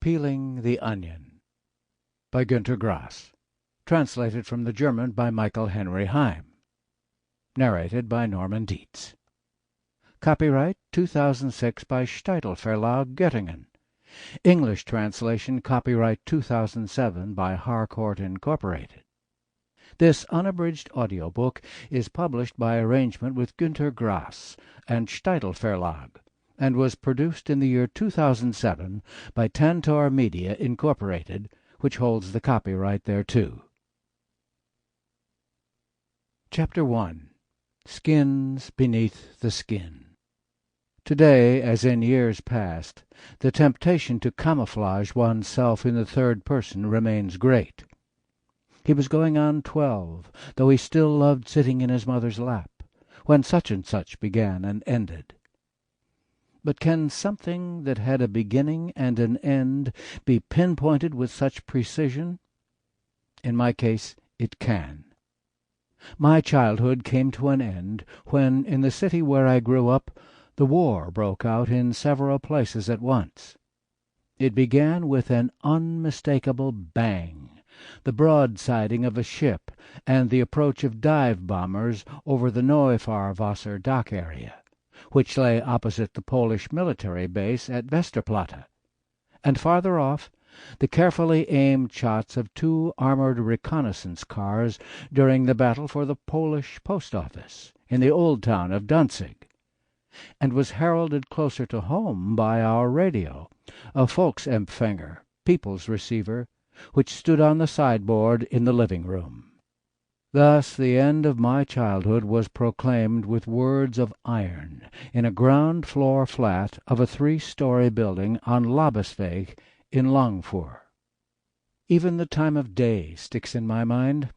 Peeling the Onion by Gunter Grass. Translated from the German by Michael Henry Heim. Narrated by Norman Dietz. Copyright 2006 by Steitel Verlag, Göttingen. English translation copyright 2007 by Harcourt Incorporated. This unabridged audiobook is published by arrangement with Günter Grass and Steitel Verlag, and was produced in the year 2007 by Tantor Media, Incorporated, which holds the copyright thereto. Chapter 1. Skins Beneath the Skin. Today, as in years past, the temptation to camouflage one's self in the third person remains great. He was going on 12, though he still loved sitting in his mother's lap, when such and such began and ended. But can something that had a beginning and an end be pinpointed with such precision? In my case, it can. My childhood came to an end when, in the city where I grew up, the war broke out in several places at once. It began with an unmistakable bang, the broadsiding of a ship, and the approach of dive bombers over the Neufahrwasser dock area, which lay opposite the Polish military base at Westerplatte, and farther off the carefully aimed shots of two armored reconnaissance cars during the battle for the Polish post office in the old town of Danzig, and was heralded closer to home by our radio, a Volksempfänger, people's receiver, which stood on the sideboard in the living room. Thus the end of my childhood was proclaimed with words of iron in a ground-floor flat of a 3-story building on Labesweg in Langfuhr. Even the time of day sticks in my mind.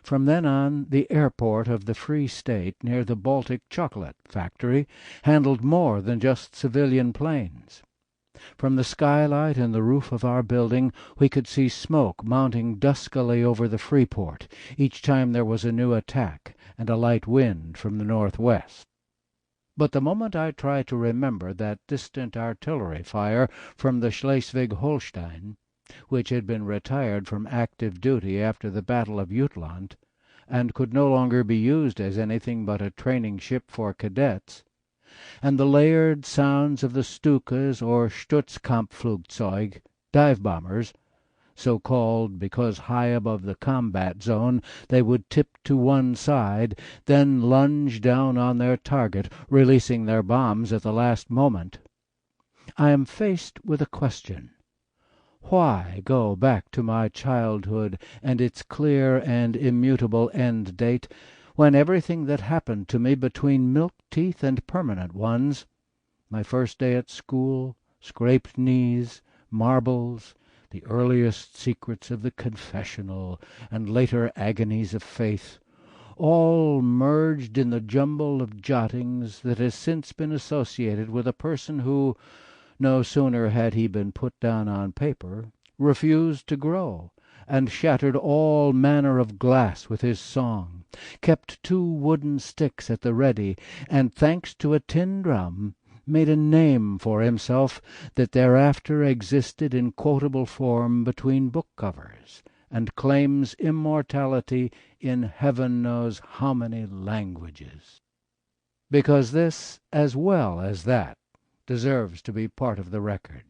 From then on, the airport of the Free State near the Baltic chocolate factory handled more than just civilian planes. From the skylight in the roof of our building we could see smoke mounting duskily over the Freeport each time there was a new attack and a light wind from the northwest. But the moment I try to remember that distant artillery fire from the Schleswig-Holstein, which had been retired from active duty after the Battle of Jutland, and could no longer be used as anything but a training ship for cadets, and the layered sounds of the Stukas or Stutzkampfflugzeug, dive-bombers, so called because high above the combat zone they would tip to one side, then lunge down on their target, releasing their bombs at the last moment, I am faced with a question. Why go back to my childhood and its clear and immutable end date, when everything that happened to me between milk teeth and permanent ones, my first day at school, scraped knees, marbles, the earliest secrets of the confessional, and later agonies of faith, all merged in the jumble of jottings that has since been associated with a person who, no sooner had he been put down on paper, refused to grow, and shattered all manner of glass with his song, kept 2 wooden sticks at the ready, and, thanks to a tin drum, made a name for himself that thereafter existed in quotable form between book covers, and claims immortality in heaven knows how many languages. Because this, as well as that, deserves to be part of the record.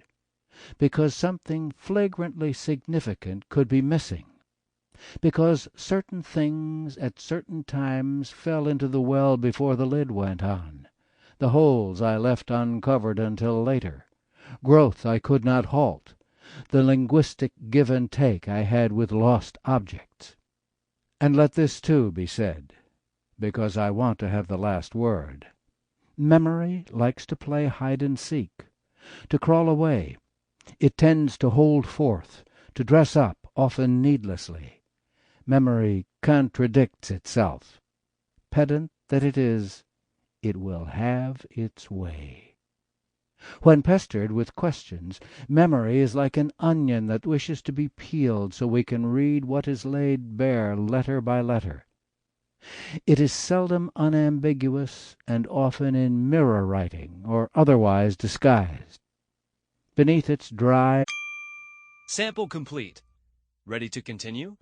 Because something flagrantly significant could be missing. Because certain things at certain times fell into the well before the lid went on. The holes I left uncovered until later, growth I could not halt, the linguistic give and take I had with lost objects. And let this too be said, because I want to have the last word. Memory likes to play hide and seek, to crawl away. It tends to hold forth, to dress up, often needlessly. Memory contradicts itself. Pedant that it is, it will have its way. When pestered with questions, memory is like an onion that wishes to be peeled so we can read what is laid bare letter by letter. It is seldom unambiguous, and often in mirror writing or otherwise disguised. Beneath its dry Sample complete. Ready to continue?